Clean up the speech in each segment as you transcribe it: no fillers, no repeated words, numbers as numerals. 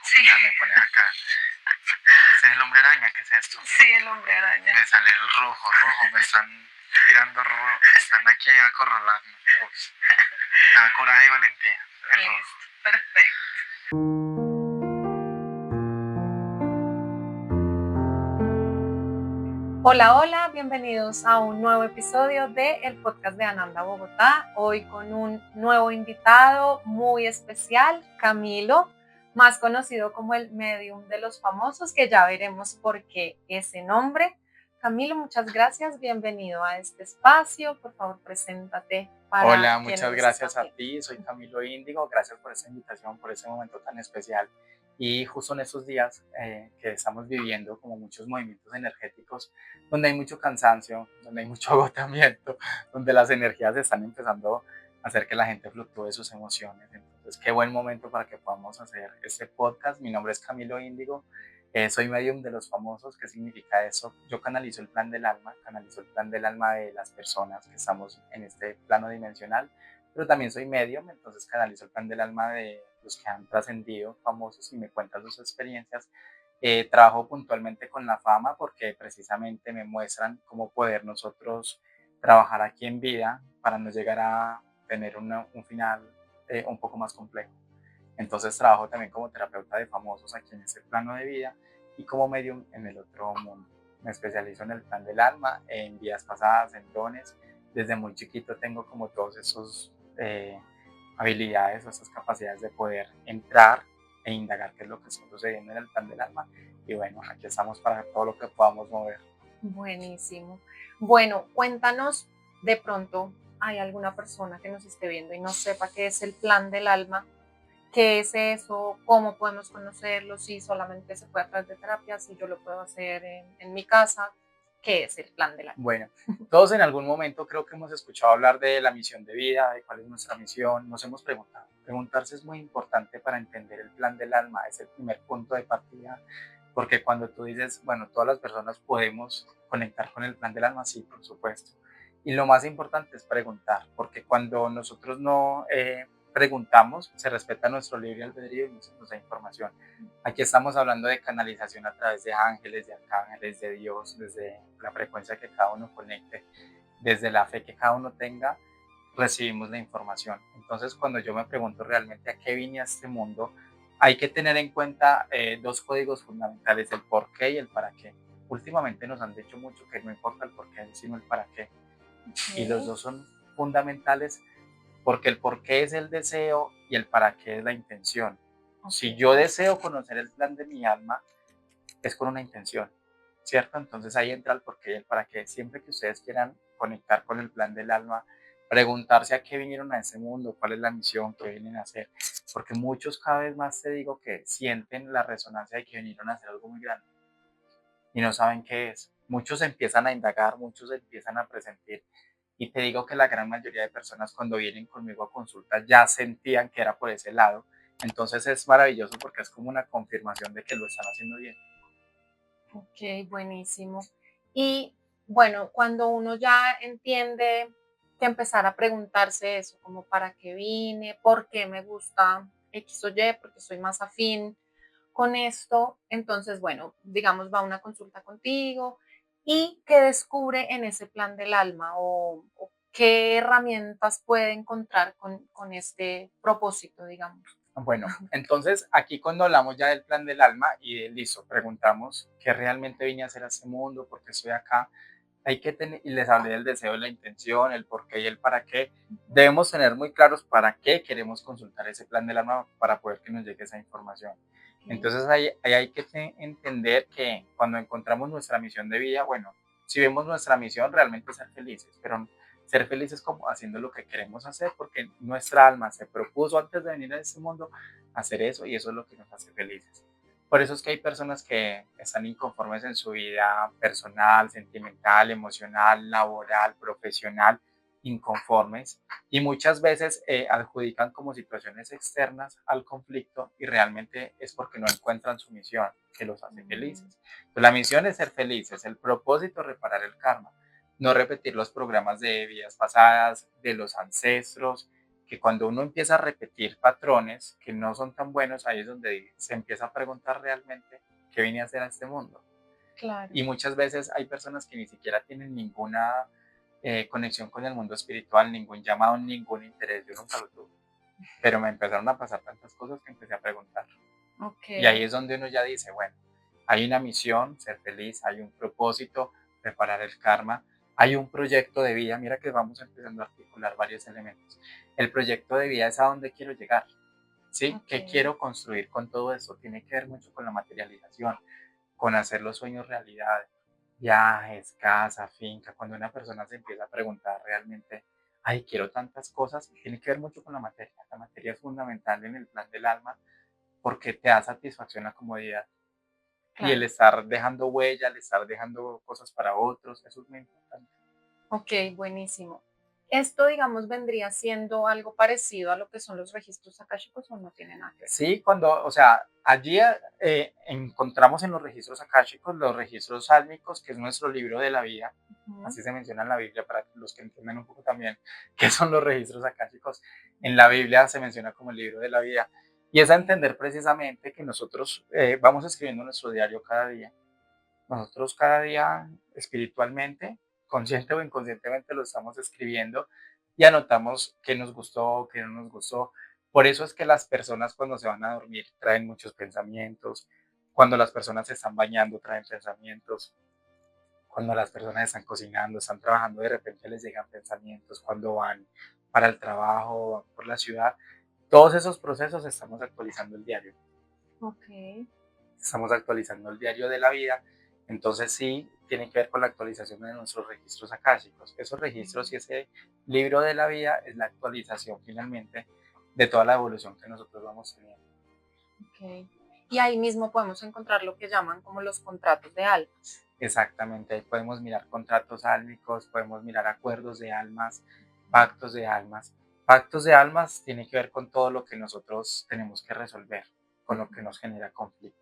Sí, Ya me pone acá. ¿Ese es el hombre araña? ¿Qué es esto? sí, el hombre araña. Me sale el rojo, me están tirando rojo, me están aquí acorralando. Uy, me da coraje y valentía. El rojo. Listo, perfecto. Hola, hola, bienvenidos a un nuevo episodio de el podcast de Ananda Bogotá. Hoy con un nuevo invitado muy especial, Camilo, más conocido como el medium de los famosos, que ya veremos por qué ese nombre. Camilo, muchas gracias, bienvenido a este espacio. Por favor, preséntate para Hola, quienes muchas nos están gracias a viendo. ti. Soy Camilo Índigo. Gracias por esta invitación, por ese momento tan especial. Y justo en estos días que estamos viviendo, como muchos movimientos energéticos, donde hay mucho cansancio, donde hay mucho agotamiento, donde las energías están empezando a hacer que la gente fluctúe sus emociones. Entonces, qué buen momento para que podamos hacer este podcast. Mi nombre es Camilo Índigo. Soy medium de los famosos. ¿Qué significa eso? Yo canalizo el plan del alma, canalizo el plan del alma de las personas que estamos en este plano dimensional, pero también soy medium, entonces canalizo el plan del alma de los que han trascendido famosos y me cuentan sus experiencias. Trabajo puntualmente con la fama porque precisamente me muestran cómo poder nosotros trabajar aquí en vida para no llegar a tener un final un poco más complejo. Entonces trabajo también como terapeuta de famosos aquí en este plano de vida y como medium en el otro mundo. Me especializo en el plan del alma, en vidas pasadas, en dones. Desde muy chiquito tengo como todos esos habilidades o esas capacidades de poder entrar e indagar qué es lo que está sucediendo en el plan del alma. Y bueno, aquí estamos para todo lo que podamos mover. Buenísimo. Bueno, cuéntanos, de pronto hay alguna persona que nos esté viendo y no sepa qué es el plan del alma, qué es eso, cómo podemos conocerlo, si solamente se puede a través de terapia, si yo lo puedo hacer en mi casa, qué es el plan del alma. Bueno, todos en algún momento creo que hemos escuchado hablar de la misión de vida, de cuál es nuestra misión, nos hemos preguntado. Preguntarse es muy importante para entender el plan del alma, es el primer punto de partida, porque cuando tú dices, bueno, todas las personas podemos conectar con el plan del alma, sí, por supuesto. Y lo más importante es preguntar, porque cuando nosotros no preguntamos, se respeta nuestro libre albedrío y nos da información. Aquí estamos hablando de canalización a través de ángeles, de arcángeles, de Dios, desde la frecuencia que cada uno conecte, desde la fe que cada uno tenga, recibimos la información. Entonces, cuando yo me pregunto realmente a qué vine a este mundo, hay que tener en cuenta dos códigos fundamentales, el por qué y el para qué. Últimamente nos han dicho mucho que no importa el por qué, sino el para qué. Y los Okay. dos son fundamentales porque el por qué es el deseo y el para qué es la intención. Si Okay. yo deseo conocer el plan de mi alma, es con una intención, ¿cierto? Entonces ahí entra el por qué y el para qué. Siempre que ustedes quieran conectar con el plan del alma, preguntarse a qué vinieron a ese mundo, cuál es la misión, qué vienen a hacer. Porque muchos cada vez más te digo que sienten la resonancia de que vinieron a hacer algo muy grande y no saben qué es. Muchos empiezan a indagar, muchos empiezan a presentir y te digo que la gran mayoría de personas cuando vienen conmigo a consulta ya sentían que era por ese lado. Entonces es maravilloso porque es como una confirmación de que lo están haciendo bien. Ok, buenísimo. Y bueno, cuando uno ya entiende que empezar a preguntarse eso, como para qué vine, por qué me gusta X o Y, porque soy más afín con esto, entonces, bueno, digamos, va a una consulta contigo y qué descubre en ese plan del alma o qué herramientas puede encontrar con este propósito, digamos. Bueno, entonces aquí cuando hablamos ya del plan del alma y de listo, preguntamos qué realmente vine a hacer a este mundo, por qué estoy acá, hay que tener, y les hablé del deseo, la intención, el por qué y el para qué. Debemos tener muy claros para qué queremos consultar ese plan del alma para poder que nos llegue esa información. Okay. Entonces ahí hay que entender que cuando encontramos nuestra misión de vida, bueno, si vemos nuestra misión, realmente ser felices, pero ser felices como haciendo lo que queremos hacer, porque nuestra alma se propuso antes de venir a este mundo hacer eso y eso es lo que nos hace felices. Por eso es que hay personas que están inconformes en su vida personal, sentimental, emocional, laboral, profesional, inconformes y muchas veces adjudican como situaciones externas al conflicto y realmente es porque no encuentran su misión que los hace Mm, felices. Pues la misión es ser felices, el propósito es reparar el karma, no repetir los programas de vidas pasadas, de los ancestros que cuando uno empieza a repetir patrones que no son tan buenos, ahí es donde se empieza a preguntar realmente qué vine a hacer a este mundo. claro. Y muchas veces hay personas que ni siquiera tienen ninguna conexión con el mundo espiritual, ningún llamado, ningún interés. Yo nunca lo tuve. Pero me empezaron a pasar tantas cosas que empecé a preguntar. Ok, Y ahí es donde uno ya dice, bueno, hay una misión, ser feliz, hay un propósito, preparar el karma, hay un proyecto de vida. Mira que vamos empezando a articular varios elementos. El proyecto de vida es a dónde quiero llegar, ¿sí? ¿Qué ok, quiero construir con todo esto? Tiene que ver mucho con la materialización, con hacer los sueños realidad, viajes, casa, finca. Cuando una persona se empieza a preguntar realmente, ay, quiero tantas cosas, tiene que ver mucho con la materia. La materia es fundamental en el plan del alma porque te da satisfacción, la comodidad. Y el claro. estar dejando huella, el estar dejando cosas para otros, eso es muy importante. Ok, buenísimo. ¿Esto, digamos, vendría siendo algo parecido a lo que son los registros akáshicos o no tiene nada que ver? Sí, cuando, o sea, allí encontramos en los registros akáshicos los registros sálmicos, que es nuestro libro de la vida. Ujú, Así se menciona en la Biblia para los que entiendan un poco también qué son los registros akáshicos. En la Biblia se menciona como el libro de la vida. Y es a entender precisamente que nosotros vamos escribiendo nuestro diario cada día. Nosotros cada día espiritualmente, consciente o inconscientemente, lo estamos escribiendo y anotamos qué nos gustó, qué no nos gustó. Por eso es que las personas cuando se van a dormir traen muchos pensamientos, cuando las personas se están bañando traen pensamientos, cuando las personas están cocinando, están trabajando, de repente les llegan pensamientos, cuando van para el trabajo, van por la ciudad. Todos esos procesos estamos actualizando el diario. ok, Estamos actualizando el diario de la vida, entonces sí tiene que ver con la actualización de nuestros registros akáshicos. Esos registros y ese libro de la vida es la actualización finalmente de toda la evolución que nosotros vamos teniendo. ok. Y ahí mismo podemos encontrar lo que llaman como los contratos de almas. Exactamente, ahí podemos mirar contratos álmicos, podemos mirar acuerdos de almas, Ujú, pactos de almas. Pactos de almas tiene que ver con todo lo que nosotros tenemos que resolver, con lo que ujú. nos genera conflicto.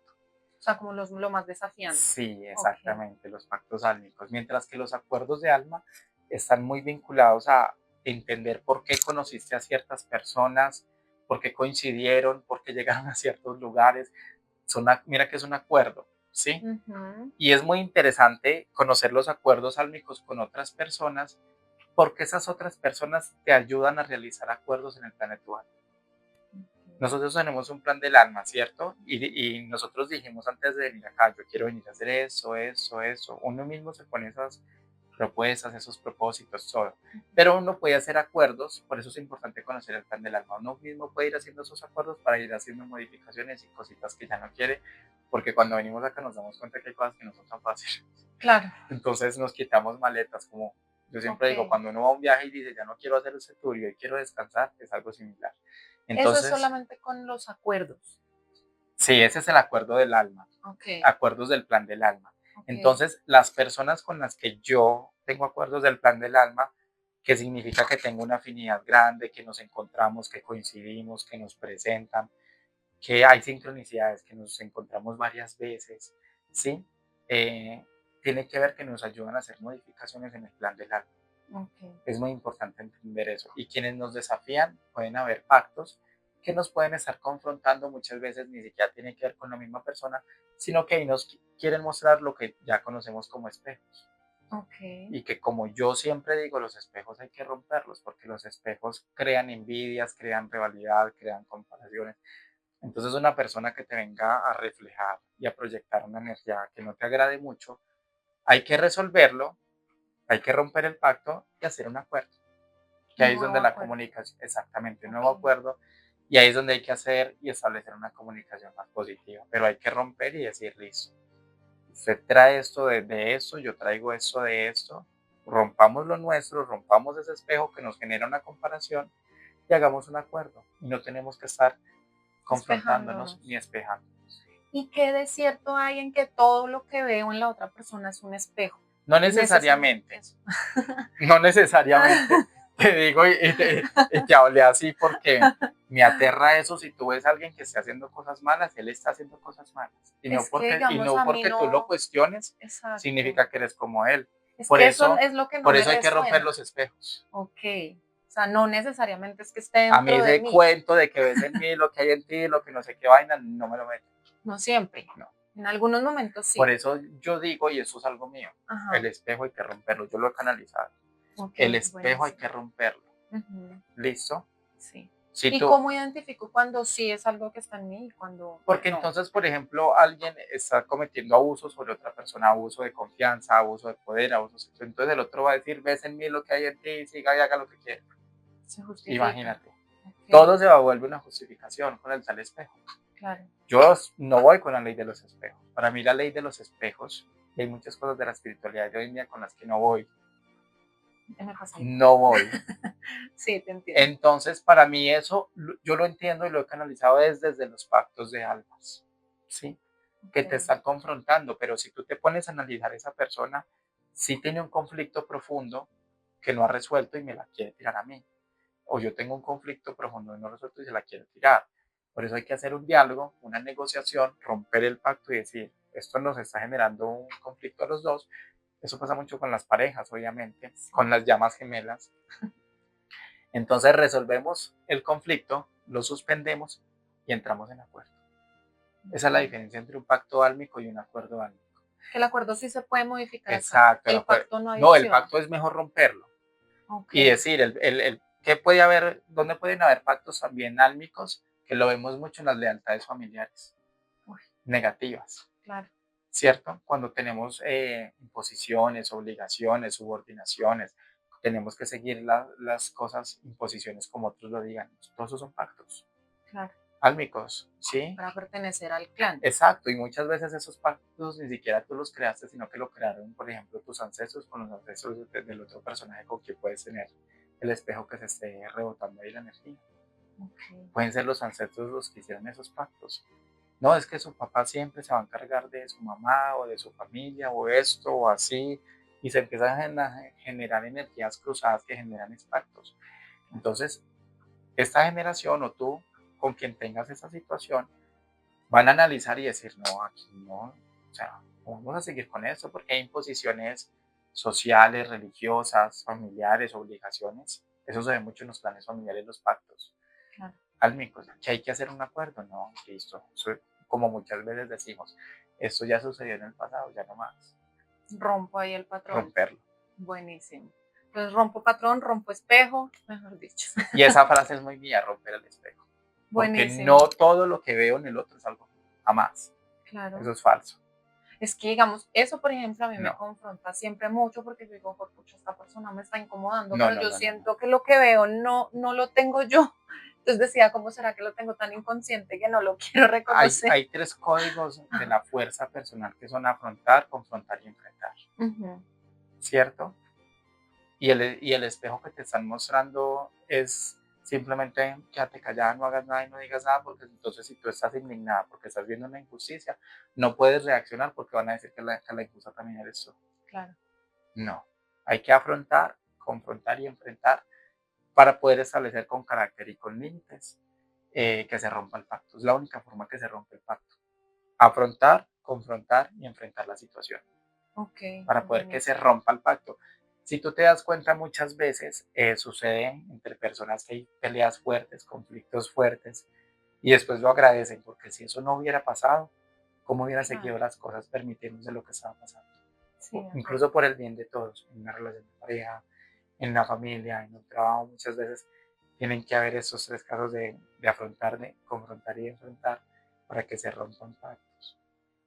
O sea, como lo más desafiante. Sí, Ok, exactamente, los pactos álmicos, mientras que los acuerdos de alma están muy vinculados a entender por qué conociste a ciertas personas, por qué coincidieron, por qué llegaron a ciertos lugares. Mira que es un acuerdo, ¿sí? ujú, Y es muy interesante conocer los acuerdos álmicos con otras personas porque esas otras personas te ayudan a realizar acuerdos en el planeta dual. ok. Nosotros tenemos un plan del alma, ¿cierto? Y nosotros dijimos antes de venir acá, yo quiero venir a hacer eso, eso, eso. Uno mismo se pone esas propuestas, esos propósitos, todo. Pero uno puede hacer acuerdos, por eso es importante conocer el plan del alma. Uno mismo puede ir haciendo esos acuerdos para ir haciendo modificaciones y cositas que ya no quiere, porque cuando venimos acá nos damos cuenta que hay cosas que no son tan fáciles. Claro, Entonces nos quitamos maletas, como yo siempre digo, ok. cuando uno va a un viaje y dice, ya no quiero hacer ese tour y hoy quiero descansar, es algo similar. Eso es Entonces, solamente con los acuerdos. sí, ese es el acuerdo del alma, Ok, acuerdos del plan del alma. ok. Entonces, las personas con las que yo tengo acuerdos del plan del alma, que significa que tengo una afinidad grande, que nos encontramos, que coincidimos, que nos presentan, que hay sincronicidades, que nos encontramos varias veces, ¿sí? Eh, Tiene que ver que nos ayudan a hacer modificaciones en el plan del alma. Ok. Es muy importante entender eso. Y quienes nos desafían, pueden haber pactos que nos pueden estar confrontando muchas veces, ni siquiera tiene que ver con la misma persona, sino que ahí nos quieren mostrar lo que ya conocemos como espejos. Ok. Y que como yo siempre digo, los espejos hay que romperlos, porque los espejos crean envidias, crean rivalidad, crean comparaciones. Entonces una persona que te venga a reflejar y a proyectar una energía que no te agrade mucho, hay que resolverlo, hay que romper el pacto y hacer un acuerdo. Que Un ahí es donde nuevo la acuerdo. comunicación, exactamente, un nuevo Ok. acuerdo, y ahí es donde hay que hacer y establecer una comunicación más positiva, pero hay que romper y decir, listo, usted trae esto de esto, yo traigo esto de esto, rompamos lo nuestro, rompamos ese espejo que nos genera una comparación y hagamos un acuerdo, y no tenemos que estar confrontándonos ni Despejándonos. espejándonos. ¿Y qué de cierto hay en que todo lo que veo en la otra persona es un espejo? No Necesito necesariamente, eso. no necesariamente te digo y te hablé así porque me aterra eso si tú ves a alguien que está haciendo cosas malas, él está haciendo cosas malas. Es que, Y digamos, no a mí porque tú lo no. cuestiones, Exacto. significa que eres como él. Es Por que eso eso, es lo que no por me eso hay que romper resuena. los espejos. Ok. sea, no necesariamente es que esté A mí dentro de ese mí, cuento de que ves en mí lo que hay en ti, lo que no sé qué vaina, no me lo meto. no siempre. No. En algunos momentos Por sí. eso yo digo, y eso es algo mío, el Ajá. espejo hay que romperlo. Yo lo he canalizado. Ok, El espejo hay que buenísimo. romperlo. Ujú, ¿Listo? sí. Si ¿Y tú, cómo identifico cuando sí es algo que está en mí y cuando porque no? entonces, por ejemplo, alguien está cometiendo abuso sobre otra persona, abuso de confianza, abuso de poder, abuso sexual. Entonces el otro va a decir, ves en mí lo que hay en ti, siga y haga lo que quiera. Se justifica. Imagínate. Todo Ok, se vuelve una justificación con el tal espejo. claro. Yo no voy con la ley de los espejos. Para mí la ley de los espejos, y hay muchas cosas de la espiritualidad de hoy en día con las que no voy. Me pasa igual. No voy. Sí, te entiendo. Entonces, para mí eso, yo lo entiendo y lo he canalizado desde los pactos de almas, ¿sí? Que te Ok, están confrontando, pero si tú te pones a analizar esa persona, sí tiene un conflicto profundo que no ha resuelto y me la quiere tirar a mí. O yo tengo un conflicto profundo y no resuelto y se la quiere tirar. Por eso hay que hacer un diálogo, una negociación, romper el pacto y decir, esto nos está generando un conflicto a los dos. Eso pasa mucho con las parejas, obviamente, sí. con las llamas gemelas. Entonces resolvemos el conflicto, lo suspendemos y entramos en acuerdo. Esa es la Ok. diferencia entre un pacto álmico y un acuerdo álmico. Que el acuerdo sí se puede modificar acá. Exacto, el El acuerdo. pacto no hay No, el opción. pacto es mejor romperlo Ok, y decir, ¿qué puede haber, dónde pueden haber pactos también álmicos? Que lo vemos mucho en las lealtades familiares uy, negativas, claro. ¿cierto? Cuando tenemos imposiciones, obligaciones, subordinaciones, tenemos que seguir las cosas, imposiciones como otros lo digan. Todos esos son pactos Claro, álmicos, ¿sí? para pertenecer al clan. Exacto, y muchas veces esos pactos ni siquiera tú los creaste, sino que lo crearon, por ejemplo, tus ancestros con los ancestros del otro personaje con quien puedes tener el espejo que se esté rebotando ahí la energía. Ok, Pueden ser los ancestros los que hicieron esos pactos. No, es que su papá siempre se va a encargar de su mamá o de su familia o esto o así, y se empiezan a generar energías cruzadas que generan pactos. claro. Entonces, esta generación o tú, con quien tengas esa situación, van a analizar y decir, no, aquí no, o sea, no vamos a seguir con esto porque hay imposiciones sociales, religiosas, familiares, obligaciones. Eso se ve mucho en los planes familiares, los pactos. Claro. Álmicos, que hay que hacer un acuerdo, no, listo. Eso, como muchas veces decimos, esto ya sucedió en el pasado, ya no más. Rompo ahí el patrón. Romperlo. Buenísimo. Entonces rompo patrón, rompo espejo, mejor dicho. Y esa frase es muy mía, romper el espejo. Porque no Buenísimo. todo lo que veo en el otro es algo, jamás. Claro. Eso es falso. Es que, digamos, eso, por ejemplo, a mí me No, confronta siempre mucho porque yo digo, por pucha, esta persona me está incomodando, no, pero no, yo no, no, no. siento que lo que veo no lo tengo yo. Entonces decía, ¿cómo será que lo tengo tan inconsciente que no lo quiero reconocer? Hay tres códigos de la fuerza personal que son afrontar, confrontar y enfrentar, Ujú, ¿cierto? Y el espejo que te están mostrando es simplemente quédate callada, no hagas nada y no digas nada, porque entonces si tú estás indignada porque estás viendo una injusticia, no puedes reaccionar porque van a decir que la injusta también eres tú. claro, No, hay que afrontar, confrontar y enfrentar para poder establecer con carácter y con límites que se rompa el pacto. Es la única forma que se rompe el pacto. Afrontar, confrontar y enfrentar la situación ok, para poder que se buenísimo. rompa el pacto. Si tú te das cuenta, muchas veces sucede entre personas que hay peleas fuertes, conflictos fuertes, y después lo agradecen, porque si eso no hubiera pasado, ¿cómo hubiera Claro, seguido las cosas permitiéndose lo que estaba pasando? sí, de acuerdo. Incluso por el bien de todos, en una relación de pareja, en la familia, en un trabajo, muchas veces tienen que haber esos tres casos de afrontar, de confrontar y de enfrentar para que se rompan pactos.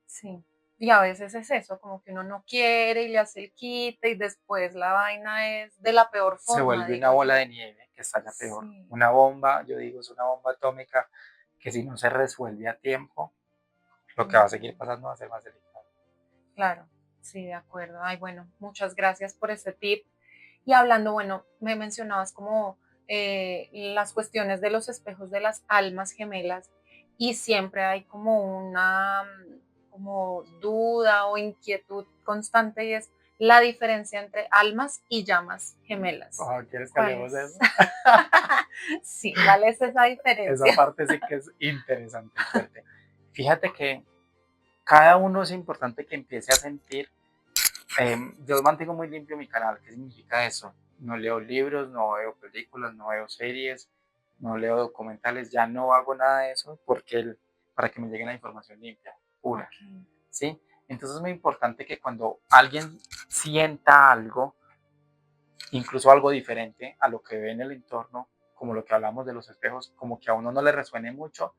Sí. Y a veces es eso, como que uno no quiere y le hace el quite y después la vaina es de la peor Se forma, vuelve una digo bola yo. de nieve que estalla peor. Sí, Una bomba, yo digo, es una bomba atómica que si no se resuelve a tiempo, lo que va a seguir ujú, pasando va a ser más delicado. claro, sí, de acuerdo. Ay, bueno, muchas gracias por ese tip. Y hablando, bueno, me mencionabas como las cuestiones de los espejos de las almas gemelas y siempre hay como una como duda o inquietud constante y es la diferencia entre almas y llamas gemelas. Oh, ¿quieres que ¿Cuál hablemos de es? eso? Sí, ¿cuál es esa Esa diferencia? parte sí que es interesante y fuerte. Fíjate que cada uno es importante que empiece a sentir. Yo mantengo muy limpio mi canal. ¿Qué significa eso? no leo libros, no veo películas, no veo series, no leo documentales, ya no hago nada de eso para que me llegue la información limpia, pura, Ok. ¿sí? Entonces es muy importante que cuando alguien sienta algo, incluso algo diferente a lo que ve en el entorno, como lo que hablamos de los espejos, como que a uno no le resuene mucho,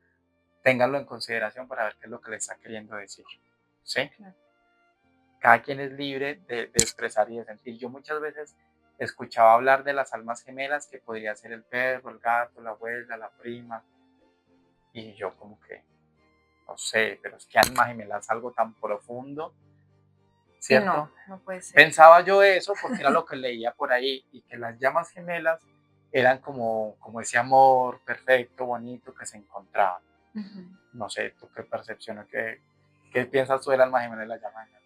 ténganlo en consideración para ver qué es lo que le está queriendo decir, ¿sí? Claro. Cada quien es libre de expresar y de sentir. Yo muchas veces escuchaba hablar de las almas gemelas, que podría ser el perro, el gato, la abuela, la prima, y yo como que, no sé, pero es que alma gemela es algo tan profundo, Sí, no, ¿cierto? no puede ser. Pensaba yo eso porque era lo que leía por ahí, y que las llamas gemelas eran como ese amor perfecto, bonito que se encontraba. Ujú. No sé, tú qué percepción o qué piensas tú del alma gemela y la llama gemela.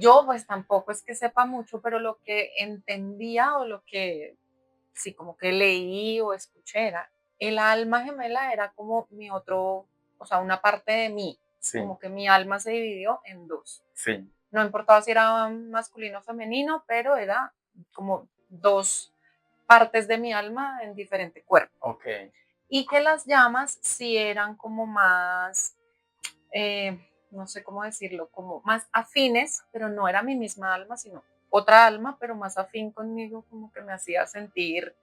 Yo pues tampoco es que sepa mucho, pero lo que entendía o lo que sí como que leí o escuché era, el alma gemela era como mi otro, o sea, una parte de mí, Sí, como que mi alma se dividió en dos. sí, No importaba si era masculino o femenino, pero era como dos partes de mi alma en diferente cuerpo. ok, Y que las llamas sí eran como más, no sé cómo decirlo, como más afines, pero no era mi misma alma, sino otra alma, pero más afín conmigo, como que me hacía sentir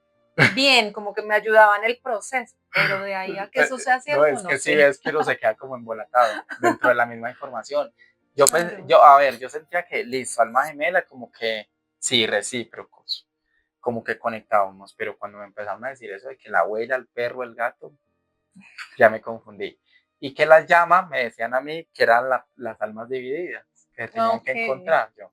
bien, como que me ayudaba en el proceso, pero de ahí a que eso sea no, cierto, es no que si sé. ves que uno se queda como embolatado dentro de la misma información. Claro. A ver, yo sentía que listo, alma gemela, como que sí, recíprocos, como que conectábamos, pero cuando me empezaron a decir eso de que la abuela, el perro, el gato, ya me confundí. Y que las llamas me decían a mí que eran las almas divididas, que tenían que Ok. encontrar yo.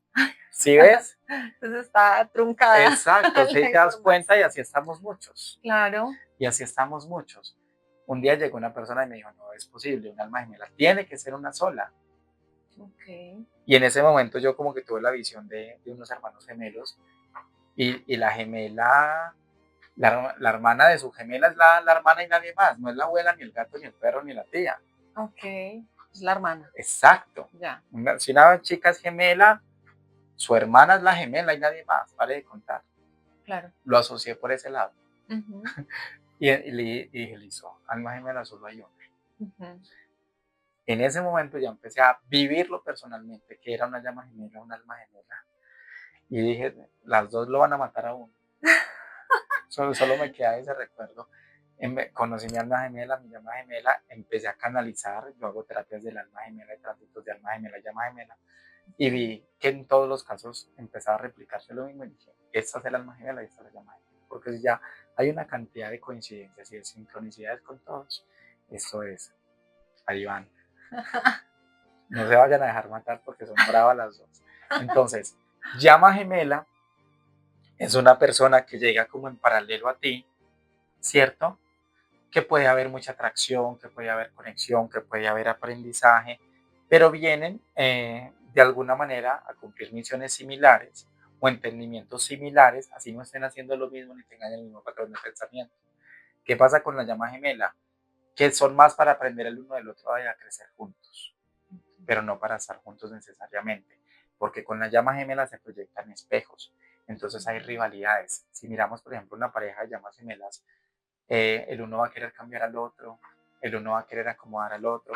¿Sí ves? Entonces está truncada Exacto, si la te das cuenta y información. así estamos muchos. Claro. Y así estamos muchos. Un día llegó una persona y me dijo, no es posible, un alma gemela tiene que ser una sola. Ok. Y en ese momento yo como que tuve la visión de unos hermanos gemelos y la gemela, la hermana de su gemela es la hermana y nadie más, no es la abuela, ni el gato, ni el perro, ni la tía. Ok. Es la hermana. Exacto. Ya. Si una chica es gemela, su hermana es la gemela y nadie más, pare de contar. Claro. Lo asocié por ese lado. Ujú, Y dije, listo, alma gemela solo hay una. ujú. En ese momento ya empecé a vivirlo personalmente, que era una llama gemela, un alma gemela. Y dije, las dos lo van a matar a uno. Solo me queda ese recuerdo. Conocí mi alma gemela, mi llama gemela, empecé a canalizar, yo hago terapias del alma gemela y tránsitos de alma gemela, llama gemela, y Ok. vi que en todos los casos empezaba a replicarse lo mismo y dije, esta es el alma gemela y esta es la llama gemela, porque ya hay una cantidad de coincidencias y de sincronicidades con todos. Esto es, ahí van. No se vayan a dejar matar porque son bravas las dos. Entonces, llama gemela es una persona que llega como en paralelo a ti, ¿cierto? Que puede haber mucha atracción, que puede haber conexión, que puede haber aprendizaje, pero vienen de alguna manera a cumplir misiones similares o entendimientos similares, así no estén haciendo lo mismo ni tengan el mismo patrón de pensamiento. ¿Qué pasa con la llama gemela? Que son más para aprender el uno del otro y a crecer juntos, pero no para estar juntos necesariamente, porque con la llama gemela se proyectan espejos, entonces hay rivalidades. Si miramos, por ejemplo, una pareja de llamas gemelas, el uno va a querer cambiar al otro, el uno va a querer acomodar al otro,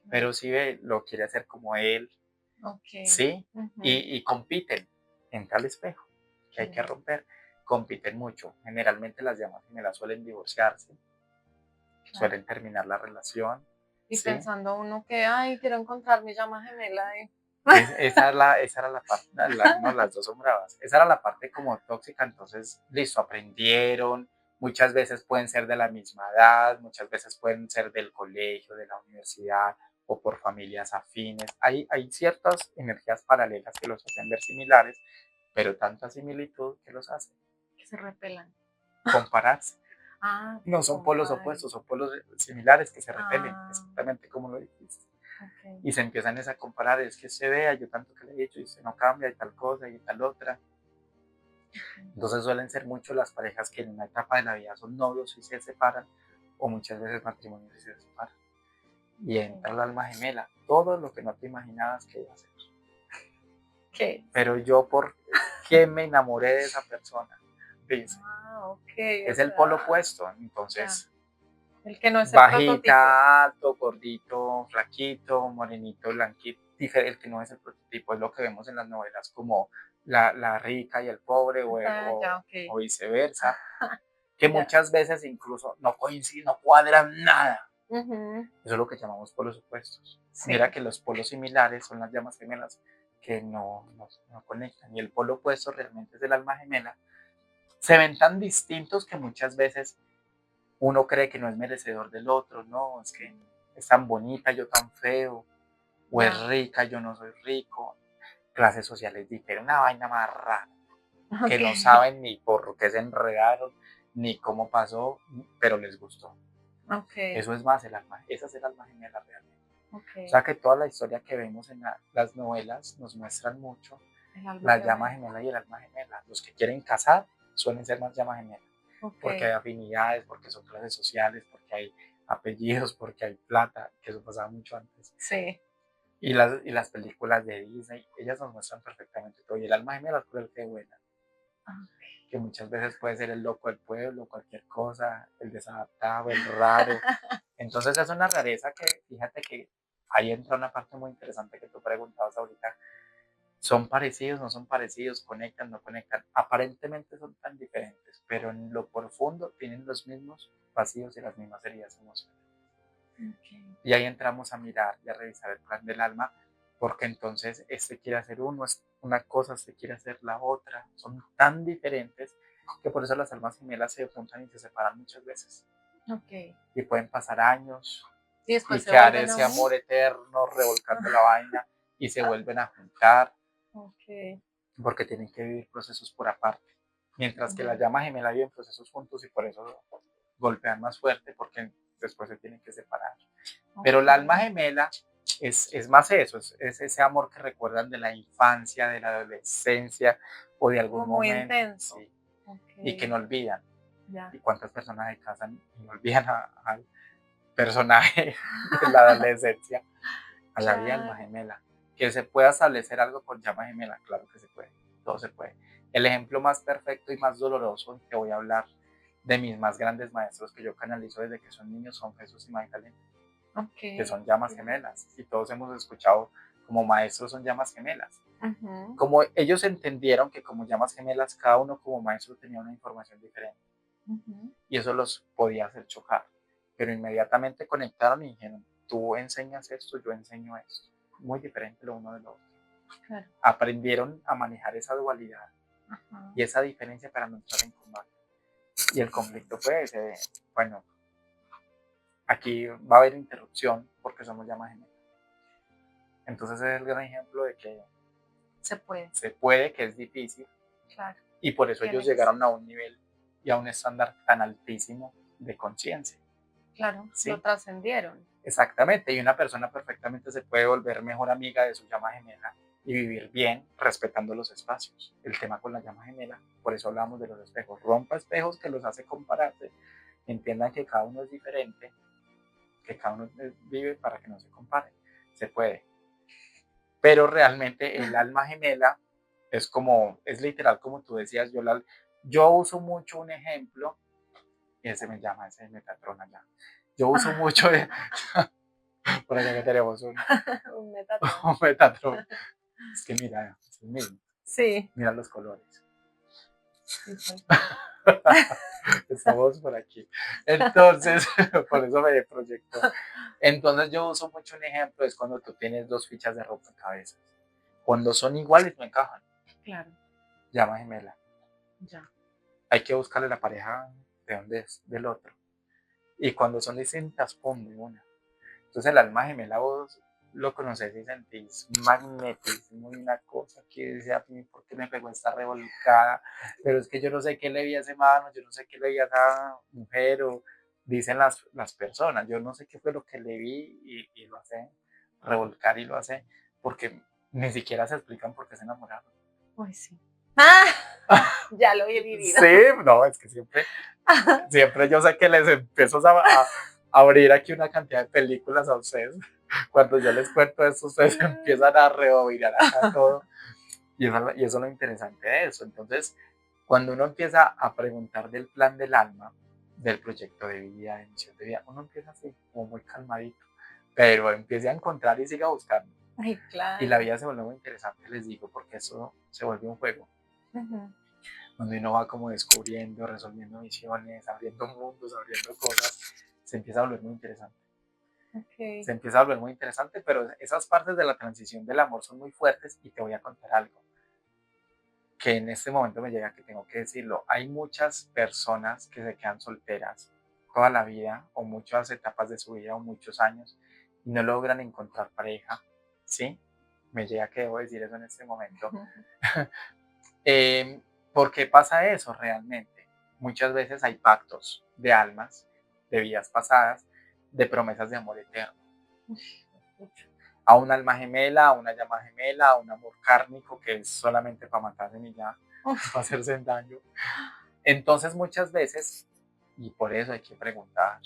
pero si ve, lo quiere hacer como él, Ok. ¿sí? Ujú. Y compiten en tal espejo que hay que Claro, romper, compiten mucho. Generalmente las llamas gemelas suelen divorciarse, claro. suelen terminar la relación, Y ¿sí? pensando uno que, ay, quiero encontrar mi llama gemela. Esa era la parte, no, las dos son bravas. Esa era la parte como tóxica, entonces, listo, aprendieron. Muchas veces pueden ser de la misma edad, muchas veces pueden ser del colegio, de la universidad o por familias afines. Hay ciertas energías paralelas que los hacen ver similares, pero tanta similitud que los hace Que se repelan. compararse. Ah, que No se son polos comparen. opuestos, son polos similares que se repelen, Ah, exactamente como lo dijiste. ok. Y se empiezan a comparar, es que se vea, yo tanto que le he dicho y se no cambia y tal cosa y tal otra. Ok. Entonces suelen ser mucho las parejas que en una etapa de la vida son novios y se separan, o muchas veces matrimonios y se separan. Y Ok. entra el alma gemela, todo lo que no te imaginabas que iba a ser. ¿Qué? Pero yo, ¿por qué me enamoré de esa persona? dice. Ok, o Es el polo sea, opuesto, ya. entonces El que no es el prototipo. bajita, alto, gordito, flaquito, morenito, blanquito, el que no es el prototipo, es lo que vemos en las novelas como la rica y el pobre Ah, ya, o ok. viceversa, que Ya. muchas veces incluso no coinciden, no cuadran nada. Ujú, Eso es lo que llamamos polos opuestos. Mira sí. que los polos similares son las llamas gemelas que no conectan y el polo opuesto realmente es el alma gemela. Se ven tan distintos que muchas veces uno cree que no es merecedor del otro, no, es que es tan bonita, yo tan feo, o es Ya. rica, yo no soy rico, clases sociales diferentes, una vaina más rara, que Ok. no saben ni por qué se enredaron, ni cómo pasó, pero les gustó. Ok. Eso es más el alma, esa es el alma gemela realmente. O Ok. sea que toda la historia que vemos en las novelas nos muestran mucho El alma la llama gemela. gemela y el alma gemela. Los que quieren casar suelen ser más llama gemela, Ok. porque hay afinidades, porque son clases sociales, porque hay apellidos, porque hay plata, que eso pasaba mucho antes. Sí. Y las películas de Disney, ellas nos muestran perfectamente todo. Y el alma gemela es por el que vuela, Ah, que muchas veces puede ser el loco del pueblo, cualquier cosa, el desadaptado, el raro. Entonces es una rareza que, fíjate que ahí entra una parte muy interesante que tú preguntabas ahorita. ¿Son parecidos, no son parecidos, conectan, no conectan? Aparentemente son tan diferentes, pero en lo profundo tienen los mismos vacíos y las mismas heridas emocionales. ok. Y ahí entramos a mirar y a revisar el plan del alma, porque entonces este quiere hacer una cosa, este quiere hacer la otra. Son tan diferentes que por eso las almas gemelas se juntan y se separan muchas veces. Ok. Y pueden pasar años Y y después se quedar vuelven a ese unir. amor eterno revolcando la vaina y se vuelven a juntar Ok. porque tienen que vivir procesos por aparte. Mientras que la Ya. llama gemela viven procesos juntos y por eso golpean más fuerte porque después se tienen que separar. Pero Ok. el alma gemela es más eso, es ese amor que recuerdan de la infancia, de la adolescencia o de Como algún muy momento, intenso. sí, Ok. y que no olvidan. Ya. ¿Y cuántas personas se casan y no olvidan al personaje de la adolescencia, a la vida alma Claro. gemela? Que se pueda establecer algo con llama gemela, claro que se puede, todo se puede. El ejemplo más perfecto y más doloroso, te voy a hablar de mis más grandes maestros que yo canalizo desde que son niños, son Jesús y Magdalena, Ok. que son llamas gemelas, y todos hemos escuchado como maestros son llamas gemelas. Ujú, Como ellos entendieron que como llamas gemelas, cada uno como maestro tenía una información diferente, ujú. y eso los podía hacer chocar, pero inmediatamente conectaron y dijeron, tú enseñas esto, yo enseño esto, muy diferente lo uno de lo otro. Claro. Aprendieron a manejar esa dualidad Ajá. y esa diferencia para no entrar en combate. Y el conflicto fue ese, bueno, aquí va a haber interrupción porque somos llamas gemelas. Entonces es el gran ejemplo de que Se puede. se puede, que es difícil, Claro. y por eso ellos Tiene que ser. llegaron a un nivel y a un estándar tan altísimo de conciencia, Claro. Lo ¿sí? trascendieron. Exactamente, y una persona perfectamente se puede volver mejor amiga de su llama gemela y vivir bien respetando los espacios. El tema con la llama gemela, por eso hablamos de los espejos. Rompa espejos que los hace compararse, entiendan que cada uno es diferente, que cada uno vive para que no se compare. Se puede, pero realmente el alma gemela es literal como tú decías, yo uso mucho un ejemplo, y ese me llama, ese Metatron allá. Yo uso mucho, por allá que tenemos Un Metatron. un Metatron. Es que mira, es el mismo, Sí, mira los colores. sí, tal cual. Estamos por aquí. Entonces, por eso me proyecto. Entonces yo uso mucho un ejemplo, es cuando tú tienes dos fichas de rompecabezas. Cuando son iguales no encajan, Claro, llama gemela. ya. Hay que buscarle la pareja de donde es, del otro. Y cuando son distintas, pum, de una. Entonces el alma gemela vos lo conoces y sentís un magnetismo y una cosa que dice a mí, ¿por qué me pegó esta revolcada? Pero es que yo no sé qué le vi a ese mano, yo no sé qué le vi a esa mujer, o dicen las personas, yo no sé qué fue lo que le vi y lo hace revolcar y lo hace porque ni siquiera se explican por qué se enamoraron. Uy, sí. ¡Ah! Ya lo he vivido. Sí, no, es que siempre yo sé que les empiezo a abrir aquí una cantidad de películas a ustedes. Cuando yo les cuento esto, ustedes empiezan a rebobinar acá todo. Y eso es lo interesante de eso. Entonces, Cuando uno empieza a preguntar del plan del alma, del proyecto de vida, de misión de vida, uno empieza así, como muy calmadito, pero empieza a encontrar y siga buscando. Ay, Y la claro. vida se vuelve muy interesante, les digo, porque eso se vuelve un juego, Ujú. donde uno va como descubriendo, resolviendo misiones, abriendo mundos, abriendo cosas, se empieza a volver muy interesante. Se Ok. empieza a volver muy interesante, pero esas partes de la transición del amor son muy fuertes y te voy a contar algo que en este momento me llega que tengo que decirlo. Hay muchas personas que se quedan solteras toda la vida o muchas etapas de su vida o muchos años y no logran encontrar pareja, ¿sí? Me llega que debo decir eso en este momento. ¿Por qué pasa eso realmente? Muchas veces hay pactos de almas, de vidas pasadas, de promesas de amor eterno. A un alma gemela, a una llama gemela, a un amor kármico que es solamente para matarse y ya, para hacerse daño. Entonces muchas veces, y por eso hay que preguntar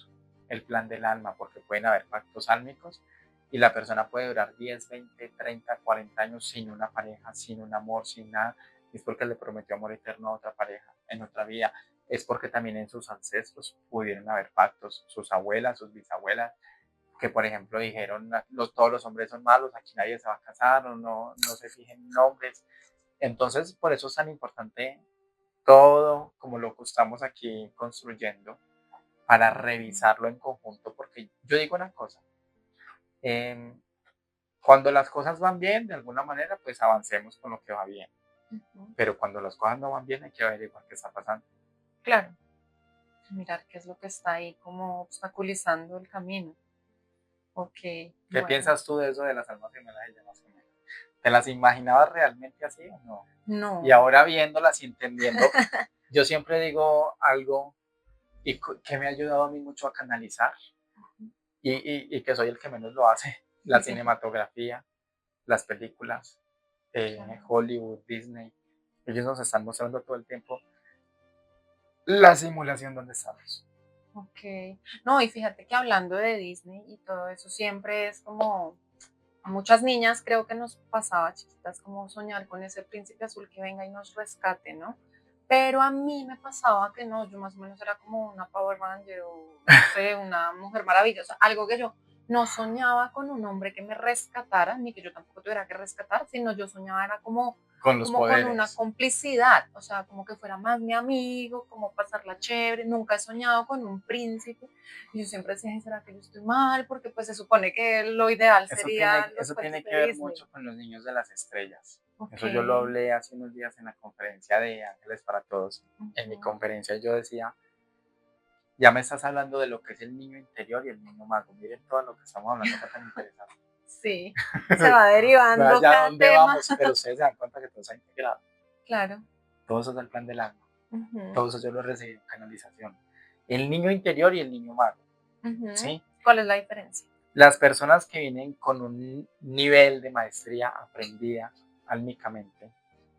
el plan del alma, porque pueden haber pactos álmicos y la persona puede durar 10, 20, 30, 40 años sin una pareja, sin un amor, sin nada, y es porque le prometió amor eterno a otra pareja en otra vida. Es porque también en sus ancestros pudieron haber pactos, sus abuelas, sus bisabuelas, que por ejemplo dijeron todos los hombres son malos, aquí nadie se va a casar, o no se fijen en nombres. Entonces, por eso es tan importante todo como lo que estamos aquí construyendo para revisarlo en conjunto, porque yo digo una cosa, eh, cuando las cosas van bien, de alguna manera, pues avancemos con lo que va bien, Ujú. pero cuando las cosas no van bien hay que averiguar qué está pasando. Claro, mirar qué es lo que está ahí como obstaculizando el camino. Ok, ¿Qué bueno, piensas tú de eso de las almas gemelas y llamas gemelas? ¿Te las imaginabas realmente así o no? Y no. ahora viéndolas y entendiendo, yo siempre digo algo y que me ha ayudado a mí mucho a canalizar y que soy el que menos lo hace, la cinematografía, las películas, Claro. Hollywood, Disney, ellos nos están mostrando todo el tiempo la simulación donde estamos. Ok. No, y fíjate que hablando de Disney y todo eso, siempre es como a muchas niñas creo que nos pasaba chiquitas como soñar con ese príncipe azul que venga y nos rescate, ¿no? Pero a mí me pasaba que no, yo más o menos era como una Power Ranger o no sé, una mujer maravillosa, algo que yo no soñaba con un hombre que me rescatara, ni que yo tampoco tuviera que rescatar, sino yo soñaba era como, Con los como con una poderes. complicidad, o sea, como que fuera más mi amigo, como pasarla chévere, nunca he soñado con un príncipe, y yo siempre decía: "Ay, ¿será que yo estoy mal?", porque pues se supone que lo ideal serían los Eso cuentos tiene de que ver Disney. mucho con los niños de las estrellas. Ok. Eso yo lo hablé hace unos días en la conferencia de Ángeles para Todos. En mi Ujú. conferencia yo decía, ya me estás hablando de lo que es el niño interior y el niño mago. Miren todo lo que estamos hablando acá tan interesante. Sí, se va derivando Vaya a cada dónde tema. vamos, pero ustedes se dan cuenta que todo está integrado. Claro. Todo eso es el plan del alma. Ujú, Todo eso yo lo recibí en canalización. El niño interior y el niño mago, ujú. ¿sí? ¿Cuál es la diferencia? Las personas que vienen con un nivel de maestría aprendida álmicamente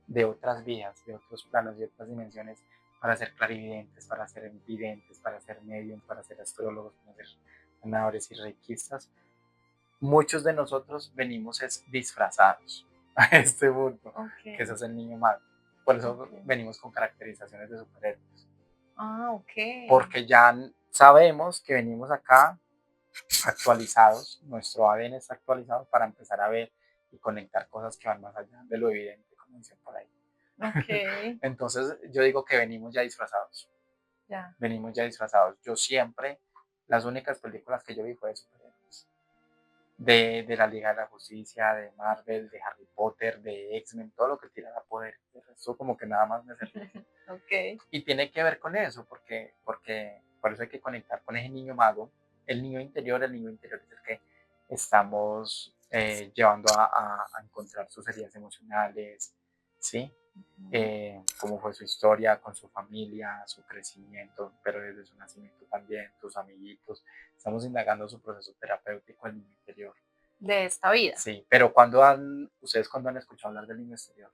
de otras vidas, de otros planos, de otras dimensiones, para ser clarividentes, para ser videntes, para ser medium, para ser astrólogos, para ser sanadores y reikistas, muchos de nosotros venimos disfrazados a este mundo, Ok, que eso es el niño mago. Por eso ok. venimos con caracterizaciones de superhéroes, Ah, ok. porque ya sabemos que venimos acá actualizados, nuestro ADN está actualizado para empezar a ver y conectar cosas que van más allá de lo evidente, como dicen por ahí. Ok, Entonces yo digo que venimos ya disfrazados, ya. venimos ya disfrazados. Yo siempre, las únicas películas que yo vi fue de superhéroes, de la Liga de la Justicia, de Marvel, de Harry Potter, de X-Men, todo lo que tirara poder. El resto como que nada más me servía. Ok. Y tiene que ver con eso, porque por eso hay que conectar con ese niño mago, el niño interior es el que estamos llevando a encontrar sus heridas emocionales, ¿sí? Ujú. Cómo fue su historia con su familia, su crecimiento, pero desde su nacimiento también, sus amiguitos. Estamos indagando su proceso terapéutico el niño interior. De esta vida. Sí, pero ustedes cuando han escuchado hablar del niño exterior,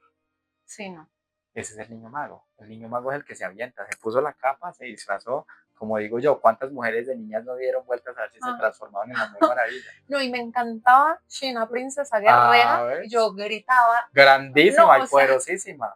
Sí, no. ese es el niño mago. El niño mago es el que se avienta, se puso la capa, se disfrazó. Como digo yo, ¿cuántas mujeres de niñas no dieron vueltas a ver si se Ah. transformaban en la Mujer Maravilla? No, y me encantaba China Princesa A Guerrera. ver, Yo gritaba, no, grandísima y o sea, poderosísima.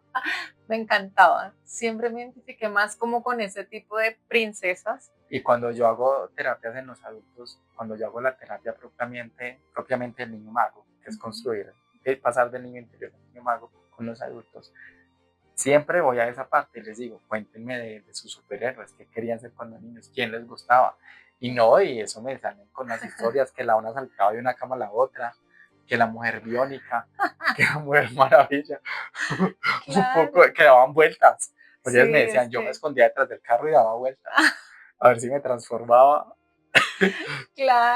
me encantaba. Siempre me identifiqué más como con ese tipo de princesas. Y cuando yo hago terapias en los adultos, cuando yo hago la terapia propiamente del niño mago, que es Ujú. construir, pasar del niño interior al niño mago con los adultos, siempre voy a esa parte y les digo, cuéntenme de sus superhéroes, qué querían ser cuando niños, quién les gustaba. Y no, y eso me salen con las historias, que la una saltaba de una cama a la otra, que la mujer biónica, que la mujer maravilla, un poco, Claro, que daban vueltas. Pues ellas me sí, es decían, yo me que, escondía detrás del carro y daba vueltas, a ver si me transformaba.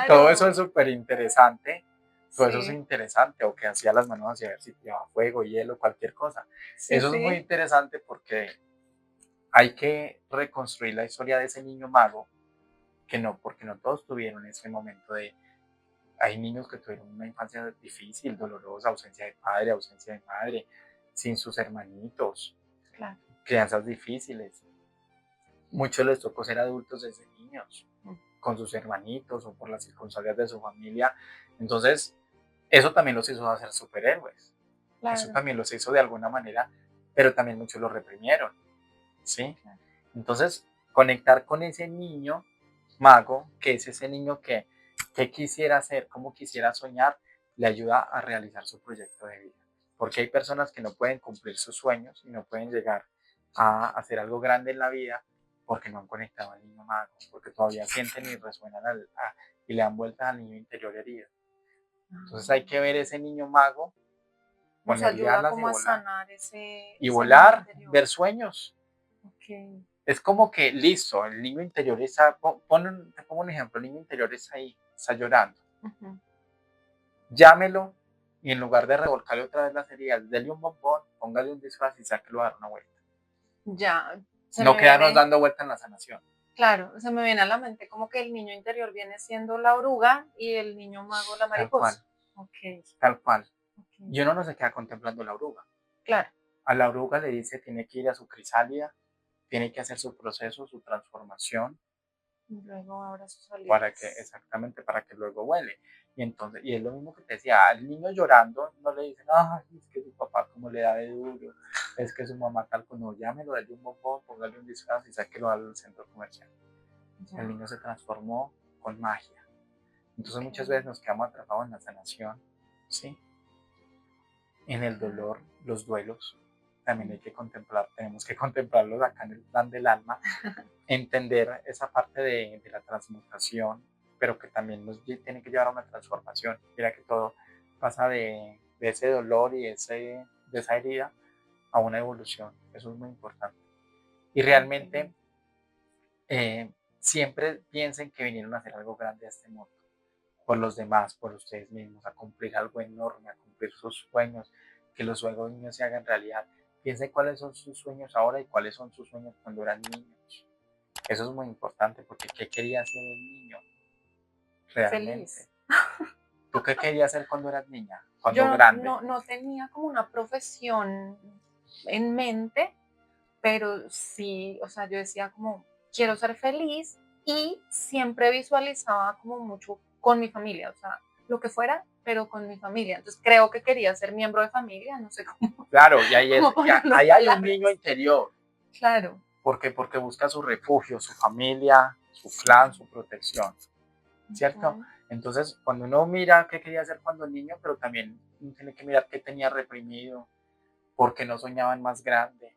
Todo eso es claro, súper interesante, todo eso es sí, interesante, o que hacía las manos hacia ver si tiraba fuego, hielo, cualquier cosa. sí, Eso es muy sí, interesante porque hay que reconstruir la historia de ese niño mago, que no, porque no todos tuvieron ese momento de, hay niños que tuvieron una infancia difícil, dolorosa, ausencia de padre, ausencia de madre, sin sus hermanitos, claro. crianzas difíciles. Muchos les tocó ser adultos desde niños, Mm, con sus hermanitos o por las circunstancias de su familia. Entonces, eso también los hizo hacer superhéroes. Eso claro, también los hizo de alguna manera, pero también muchos lo reprimieron, ¿sí? claro. Entonces, conectar con ese niño mago, que es ese niño que quisiera ser, como quisiera soñar, le ayuda a realizar su proyecto de vida. Porque hay personas que no pueden cumplir sus sueños y no pueden llegar a hacer algo grande en la vida porque no han conectado al niño mago, porque todavía sienten y resuenan y le dan vueltas al niño interior herido. Entonces hay que ver Ah, ese niño mago, nos ponerle ayuda alas como a sanar ese, y ese niño volar, interior. ver sueños. Ok. Es como que, listo, el niño interior está, te pongo un ejemplo, el niño interior está ahí, está llorando. Ujú. Llámelo y en lugar de revolcarle otra vez las heridas, dele un bombón, póngale un disfraz y sáquelo a dar una vuelta. Ya, se No me quedarnos viene, dando vuelta en la sanación. claro, se me viene a la mente como que el niño interior viene siendo la oruga y el niño mago la Tal cual, mariposa. Ok, tal cual. ok, Y uno no se queda contemplando la oruga. claro. A la oruga le dice, tiene que ir a su crisálida, tiene que hacer su proceso, su transformación, Y luego ahora sus para que, alitas. exactamente, para que luego huele. Y entonces, y es lo mismo que te decía, al niño llorando, no le dicen, ay, es que su papá como le da de duro, es que su mamá tal, no, llámelo, dale un bombón, póngale un disfraz y sáquelo al centro comercial. El Ya, niño se transformó con magia. Entonces ok, muchas veces nos quedamos atrapados en la sanación, ¿sí? En el claro. dolor, los duelos, también hay Mm. que contemplar, tenemos que contemplarlos acá en el plan del alma, entender esa parte de la transmutación, pero que también nos tiene que llevar a una transformación. Mira que todo pasa de ese dolor y de esa herida a una evolución. Eso es muy importante. Y Ay, qué realmente lindo. siempre piensen que vinieron a hacer algo grande a este mundo, por los demás, por ustedes mismos, a cumplir algo enorme, a cumplir sus sueños, que los sueños se hagan realidad. Piensen cuáles son sus sueños ahora y cuáles son sus sueños cuando eran niños. Eso es muy importante porque ¿qué quería hacer el niño realmente? Feliz. ¿Tú qué querías hacer cuando eras niña? Cuando Yo grande. no tenía como una profesión en mente, pero sí, o sea, yo decía como, quiero ser feliz y siempre visualizaba como mucho con mi familia, o sea, lo que fuera, pero con mi familia. Entonces creo que quería ser miembro de familia, no sé cómo, Claro, y ahí, cómo ponerlo en ahí hay un niño palabras. interior. Claro, ¿Por qué? Porque busca su refugio, su familia, su sí. clan, su protección. ¿Cierto? Ujú. Entonces, cuando uno mira qué quería hacer cuando niño, pero también uno tiene que mirar qué tenía reprimido, por qué no soñaban más grande.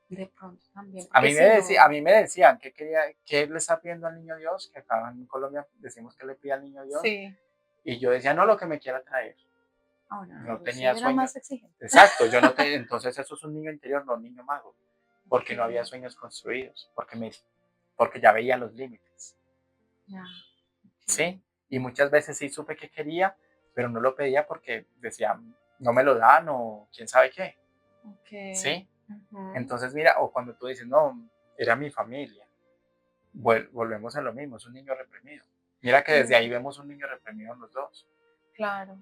De pronto también, A porque mí me, si a no, mí me decían qué le está pidiendo al niño Dios, que acá en Colombia decimos que le pide al niño Dios, sí, y yo decía, no, lo que me quiera traer. ahora No yo sí tenía era sueños. más exigente. Exacto, yo no tenía, entonces eso es un niño interior, no un niño mago, Ok, porque no había sueños construidos, porque ya veía los límites. ya, ¿Sí? ok, Y muchas veces sí supe que quería, pero no lo pedía porque decía, no me lo dan o quién sabe qué, ok. ¿sí? Ujú. Entonces, mira, o cuando tú dices, no, era mi familia, volvemos a lo mismo, es un niño reprimido. Mira que desde ahí Sí, vemos un niño reprimido en los dos. claro.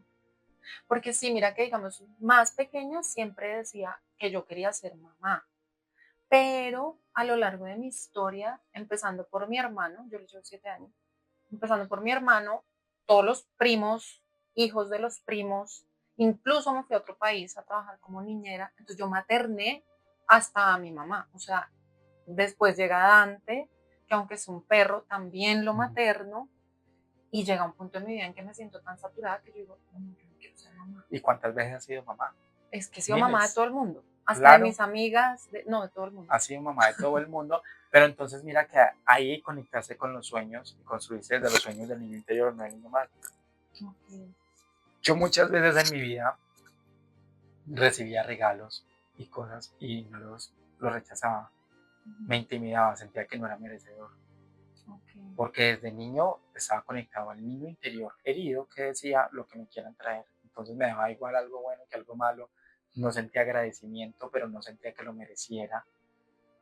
Porque sí, mira que digamos, más pequeña siempre decía que yo quería ser mamá, pero a lo largo de mi historia, empezando por mi hermano, yo le llevo 7 años, empezando por mi hermano, todos los primos, hijos de los primos, incluso me fui a otro país a trabajar como niñera, entonces yo materné hasta a mi mamá. O sea, después llega Dante, que aunque es un perro, también lo Ujú. materno, y llega un punto en mi vida en que me siento tan saturada que yo digo, no, yo no quiero ser mamá. ¿Y cuántas veces has sido mamá? Es que he sido mamá de Miles. todo el mundo, hasta de Claro, mis amigas, no, de todo el mundo. has sido mamá de todo el mundo, pero entonces mira que ahí conectarse con los sueños y construirse desde los sueños del niño interior, no del niño más. Ok. Yo muchas veces en mi vida recibía regalos y cosas y no los rechazaba. Me intimidaba, sentía que no era merecedor. Ok. Porque desde niño estaba conectado al niño interior herido que decía lo que me quieran traer. Entonces me daba igual algo bueno que algo malo. No sentía agradecimiento, pero no sentía que lo mereciera.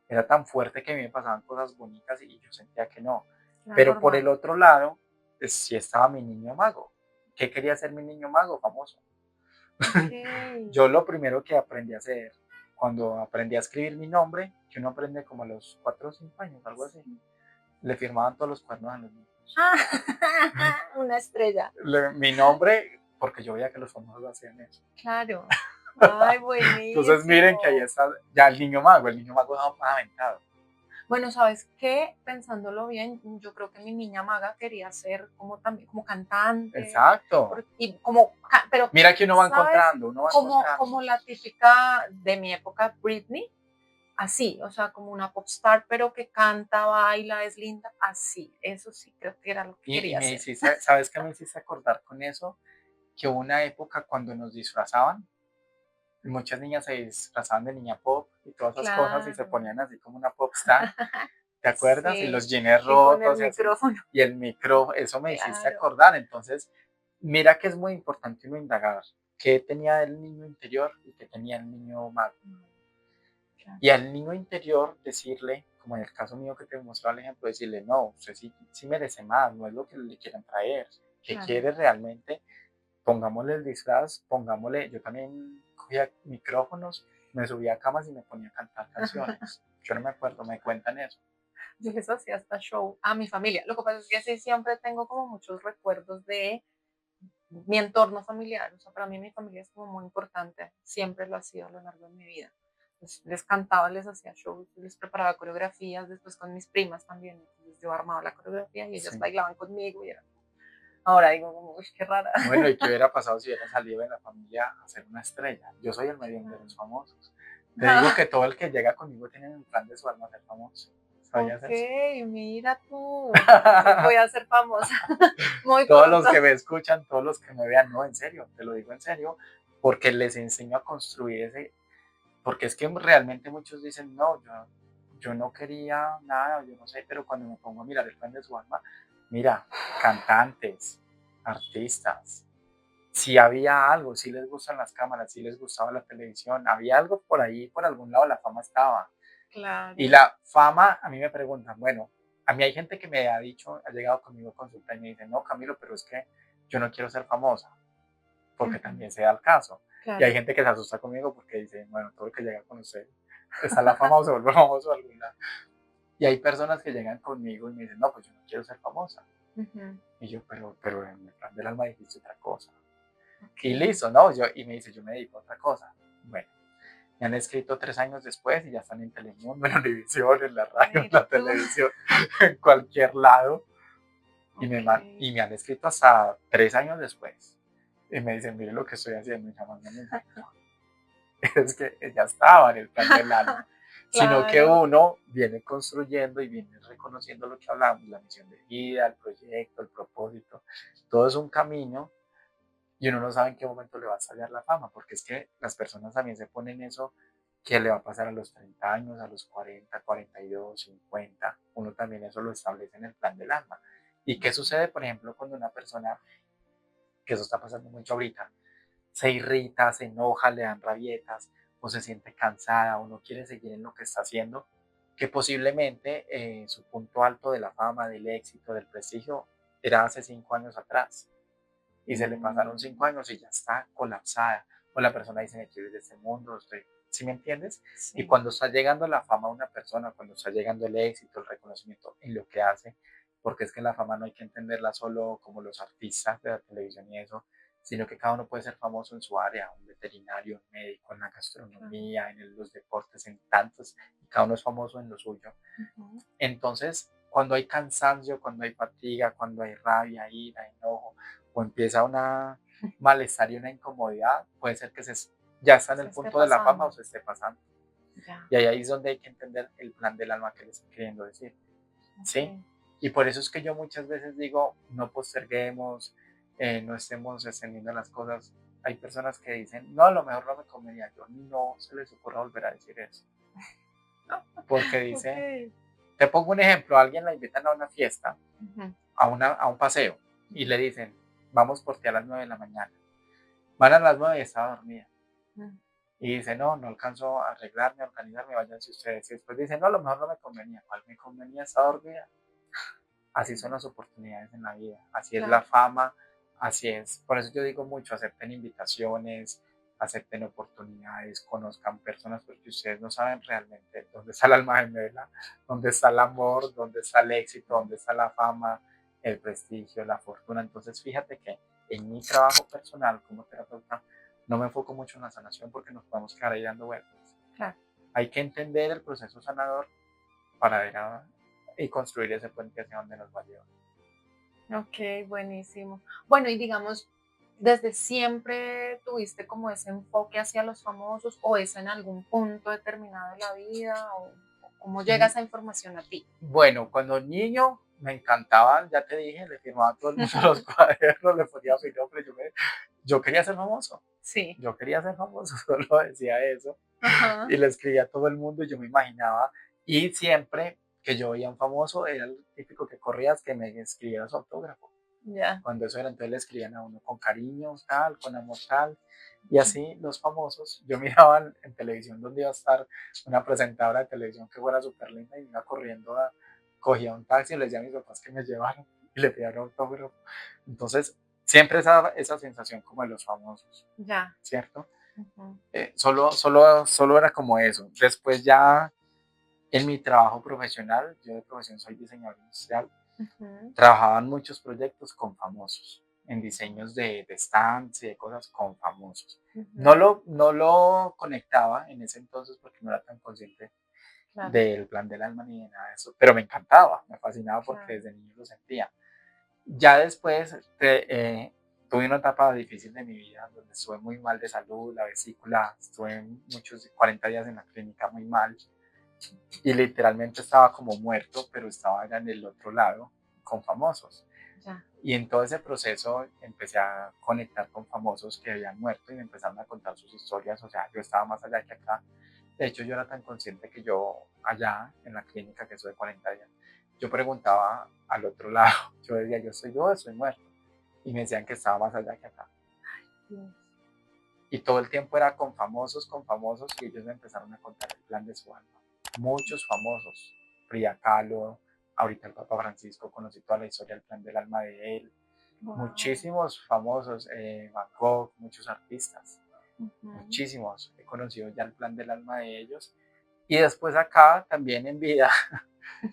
Era tan fuerte que a mí me pasaban cosas bonitas y yo sentía que no. Era Pero por normal. el otro lado, pues, sí estaba mi niño mago. ¿Qué quería ser mi niño mago? Famoso. Ok. Yo lo primero que aprendí a hacer, cuando aprendí a escribir mi nombre, que uno aprende como a los 4 o 5 años, algo así, le firmaban todos los cuernos a los niños. Ah, una estrella. Mi nombre, porque yo veía que los famosos hacían eso. Claro. Ay, Entonces miren que ahí buenísimo. está ya el niño mago es aventado. Bueno, ¿sabes qué? Pensándolo bien, yo creo que mi niña maga quería ser como también como cantante, Exacto. y como, pero, Mira que ¿sabes? uno va Como, encontrando. como la típica de mi época, Britney, así, o sea, como una pop star, pero que canta, baila, es linda, así, eso sí, creo que era lo que Y quería me hacer. hiciste, ¿sabes qué me hiciste acordar con eso? Que hubo una época cuando nos disfrazaban, muchas niñas se disfrazaban de niña pop y todas esas cosas y se Claro. ponían así como una pop star, ¿te acuerdas? Y Sí, los jeans y con el rotos y así. micrófono, Y el micro, eso me hiciste claro. acordar. Entonces, mira que es muy importante uno indagar qué tenía el niño interior y qué tenía el niño mago. Claro. Y al niño interior decirle, como en el caso mío que te mostraba el ejemplo, decirle, no, usted sí merece más, no es lo que le quieran traer, que Claro. quiere realmente, pongámosle el disfraz, pongámosle, yo también cogía micrófonos, me subía a camas y me ponía a cantar canciones. Yo no me acuerdo, me cuentan eso. Yo les hacía hasta show a mi familia. Lo que pasa es que sí siempre tengo como muchos recuerdos de mi entorno familiar. O sea, para mí mi familia es como muy importante. Siempre lo ha sido a lo largo de mi vida. Pues, les cantaba, les hacía shows, les preparaba coreografías, después con mis primas también. Entonces yo armaba la coreografía y ellas Sí. bailaban conmigo y era. Ahora digo como, uy, qué rara. Bueno, ¿y qué hubiera pasado si hubiera salido de la familia a ser una estrella? Yo soy el medium de los famosos. Te digo que todo el que llega conmigo tiene un plan de su alma ser famoso. ¿Sabías Ok, eso? mira tú. Entonces voy a ser famosa muy Todos pronto. los que me escuchan, todos los que me vean, no, en serio, te lo digo en serio, porque les enseño a construir ese, porque es que realmente muchos dicen, no, yo no quería nada, yo no sé, pero cuando me pongo a mirar el plan de su alma, mira, cantantes, artistas, si había algo, si les gustan las cámaras, si les gustaba la televisión, había algo por ahí, por algún lado la fama estaba. Y Claro. la fama, a mí me preguntan, bueno, a mí hay gente que me ha dicho, ha llegado conmigo a consulta y me dice, no, Camilo, pero es que yo no quiero ser famosa, porque Ujú, también se da el caso. Y hay claro. gente que se asusta conmigo porque dice, bueno, todo el que llega con usted está la fama o se vuelve famoso de algún lado. Y hay personas que llegan conmigo y me dicen, no, pues yo no quiero ser famosa. Ujú, Y yo, pero en el plan del alma dijiste otra cosa. Y ok. listo, ¿no? Y me dice, yo me dedico a otra cosa. Bueno, me han escrito 3 años después y ya están en Telemundo, en la televisión, en la radio, en Mira la tú. televisión, en cualquier lado. Ok. Y me han escrito hasta 3 años después. Y me dicen, mire lo que estoy haciendo y jamás me han escrito. Es que ya estaba en el plan del alma. Sino que Claro. uno viene construyendo y viene reconociendo lo que hablamos, la misión de vida, el proyecto, el propósito. Todo es un camino y uno no sabe en qué momento le va a estallar la fama, porque es que las personas también se ponen eso, que le va a pasar a los 30 años, a los 40, 42, 50. Uno también eso lo establece en el plan del alma. ¿Y qué sucede, por ejemplo, cuando una persona, que eso está pasando mucho ahorita, se irrita, se enoja, le dan rabietas, o se siente cansada, o no quiere seguir en lo que está haciendo, que posiblemente su punto alto de la fama, del éxito, del prestigio, era hace 5 años atrás? Y se le pasaron Mm, 5 años y ya está colapsada. O la persona dice, me quiero ir de este mundo, estoy, ¿sí me entiendes? Y sí. cuando está llegando la fama a una persona, cuando está llegando el éxito, el reconocimiento en lo que hace, porque es que la fama no hay que entenderla solo como los artistas de la televisión y eso, sino que cada uno puede ser famoso en su área, un veterinario, un médico, en la Claro. gastronomía, los deportes, en tantos, y cada uno es famoso en lo suyo. Ujú. Entonces, cuando hay cansancio, cuando hay fatiga, cuando hay rabia, ira, enojo, o empieza una malestar y una incomodidad, puede ser que ya está en Se el esté punto de la fama o pasando. se esté pasando. Ya. Y ahí es donde hay que entender el plan del alma que le estoy queriendo decir, ¿sí? Ok. Y por eso es que yo muchas veces digo, no posterguemos, no estemos extendiendo las cosas. Hay personas que dicen, no, a lo mejor no me convenía. Yo no se les ocurra volver a decir eso. Porque dice, Ok. te pongo un ejemplo, a alguien la invitan a una fiesta, Ujú. a un paseo, y le dicen, vamos por ti a las 9 de la mañana. Van a las 9 y está dormida. Mm. Y dice, no, no alcanzo a arreglarme, a organizarme, váyanse ustedes. Y después dice, no, a lo mejor no me convenía. ¿Cuál me convenía? Está dormida. Así son las oportunidades en la vida, así es la Claro. fama, así es. Por eso yo digo mucho, acepten invitaciones, acepten oportunidades, conozcan personas, porque ustedes no saben realmente dónde está el alma gemela, dónde está el amor, dónde está el éxito, dónde está la fama, el prestigio, la fortuna. Entonces fíjate que en mi trabajo personal como terapeuta no me enfoco mucho en la sanación porque nos podemos quedar ahí dando vueltas. Claro. Hay que entender el proceso sanador para ver y construir ese puente hacia donde nos va a llevar. Ok, buenísimo. Bueno, y digamos, ¿desde siempre tuviste como ese enfoque hacia los famosos o es en algún punto determinado de la vida o cómo llega Mm, esa información a ti? Bueno, cuando niño me encantaban, ya te dije, le firmaba a todo el mundo los cuadernos, le ponía mi nombre, yo quería ser famoso, Sí. yo quería ser famoso, solo decía eso, Ajá. y le escribía a todo el mundo, y yo me imaginaba, y siempre que yo veía un famoso, era el típico que corrías que me escribiera su autógrafo. Ya. Cuando eso era, entonces le escribían a uno con cariño, tal, con amor, tal. Y así los famosos, yo miraba en televisión donde iba a estar una presentadora de televisión que fuera súper linda y iba corriendo, cogía un taxi y le decía a mis papás que me llevaron y le pedían autógrafo. Entonces, siempre esa sensación como de los famosos, Ya. ¿cierto? Ujú. Solo era como eso. Después ya en mi trabajo profesional, yo de profesión soy diseñador industrial, Ujú. trabajaban muchos proyectos con famosos, en diseños de stands y de cosas con famosos. Ujú. No lo conectaba en ese entonces porque no era tan consciente Claro, del plan del alma ni de nada de eso, pero me encantaba, me fascinaba porque claro. desde niño lo sentía. Ya después tuve una etapa difícil de mi vida donde estuve muy mal de salud, la vesícula, estuve muchos 40 días en la clínica muy mal y literalmente estaba como muerto, pero estaba en el otro lado con famosos. Ya. Y en todo ese proceso empecé a conectar con famosos que habían muerto y me empezaron a contar sus historias. O sea, yo estaba más allá que acá. De hecho, yo era tan consciente que yo allá en la clínica que estuve 40 días, yo preguntaba al otro lado. Yo decía, yo estoy vivo, estoy muerto. Y me decían que estaba más allá que acá. Dios. Y todo el tiempo era con famosos, y ellos me empezaron a contar el plan de su alma. Muchos famosos. Frida Kahlo, ahorita el Papa Francisco, conocí toda la historia del plan del alma de él. Wow. Muchísimos famosos, Van Gogh, muchos artistas, Ujú. muchísimos. He conocido ya el plan del alma de ellos. Y después acá, también en vida,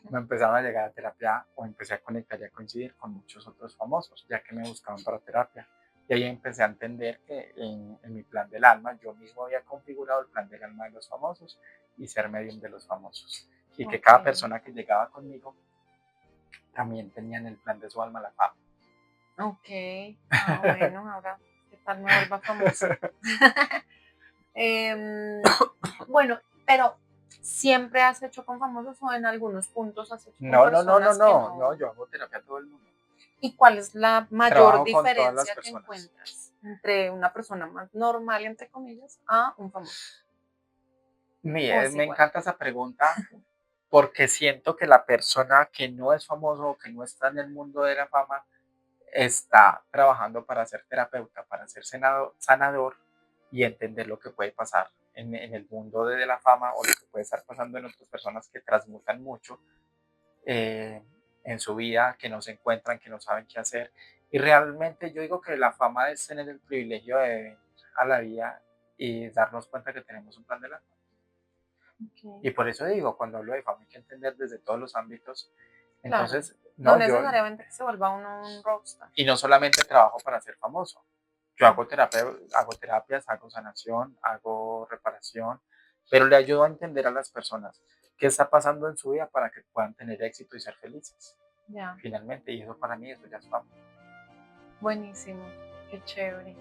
me empezaron a llegar a terapia o empecé a conectar y a coincidir con muchos otros famosos, ya que me buscaban para terapia. Y ahí empecé a entender que en mi plan del alma, yo mismo había configurado el plan del alma de los famosos y ser medium de los famosos. Y que Ok. cada persona que llegaba conmigo también tenía en el plan de su alma la fama. Ok. Ah, bueno, ahora, ¿qué tal me vuelva famosa? Bueno, pero ¿siempre has hecho con famosos o en algunos puntos has hecho con personas que No, no? yo hago terapia a todo el mundo. ¿Y cuál es la mayor Trabajo con todas las diferencia que personas. encuentras entre una persona más normal, entre comillas, a un famoso? ¿O es Me igual? encanta esa pregunta porque siento que la persona que no es famoso o que no está en el mundo de la fama está trabajando para ser terapeuta, para ser sanador y entender lo que puede pasar en el mundo de la fama o lo que puede estar pasando en otras personas que transmutan mucho eh, en su vida, que no se encuentran, que no saben qué hacer. Y realmente yo digo que la fama es tener el privilegio de venir a la vida y darnos cuenta que tenemos un plan de la. Ok. Y por eso digo, cuando hablo de fama hay que entender desde todos los ámbitos. Claro. Entonces, No no, yo, necesariamente que se vuelva uno un rockstar. y no solamente trabajo para ser famoso, Yo hago terapias, hago sanación, hago reparación, pero le ayudo a entender a las personas qué está pasando en su vida para que puedan tener éxito y ser felices, ya, finalmente. Y eso para mí, eso ya es fama. buenísimo, qué chévere.